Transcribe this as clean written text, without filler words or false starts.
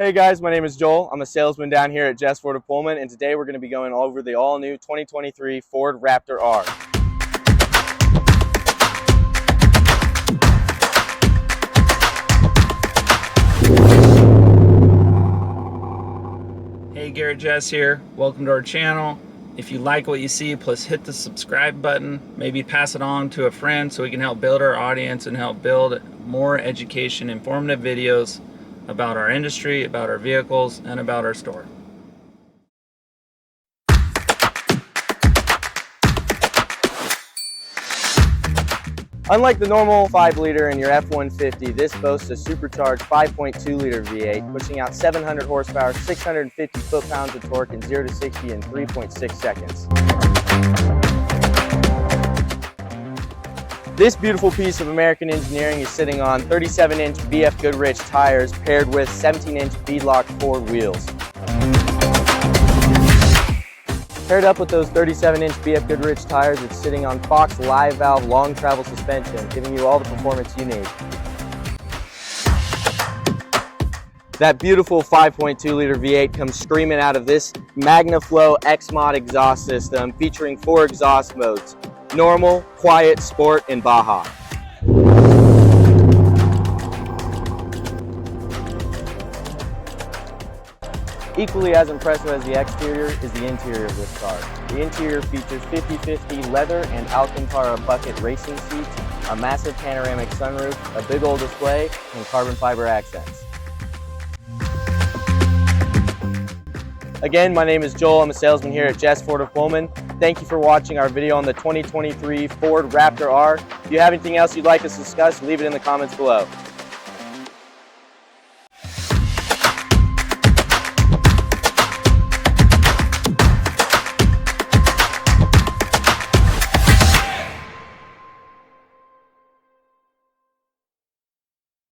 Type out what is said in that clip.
Hey guys, my name is Joel. I'm a salesman down here at Jess Ford of Pullman, and today we're going to be going over the all-new 2023 Ford Raptor R. Hey, Garrett, Jess here. Welcome to our channel. If you like what you see, please hit the subscribe button. Maybe pass it on to a friend so we can help build our audience and help build more education, informative videos about our industry, about our vehicles, and about our store. Unlike the normal 5-liter in your F-150, this boasts a supercharged 5.2-liter V8, pushing out 700 horsepower, 650 foot-pounds of torque, and 0 to 60 in 3.6 seconds. This beautiful piece of American engineering is sitting on 37-inch BF Goodrich tires paired with 17-inch beadlock Ford wheels. Paired up with those 37-inch BF Goodrich tires, it's sitting on Fox live valve long travel suspension, giving you all the performance you need. That beautiful 5.2-liter V8 comes screaming out of this MagnaFlow X-Mod exhaust system, featuring 4 exhaust modes: normal, quiet, sport, and Baja. Equally as impressive as the exterior is the interior of this car. The interior features 50/50 leather and Alcantara bucket racing seats, a massive panoramic sunroof, a big old display, and carbon fiber accents. Again, my name is Joel. I'm a salesman here at Jess Ford of Pullman. Thank you for watching our video on the 2023 Ford Raptor R. If you have anything else you'd like us to discuss, leave it in the comments below.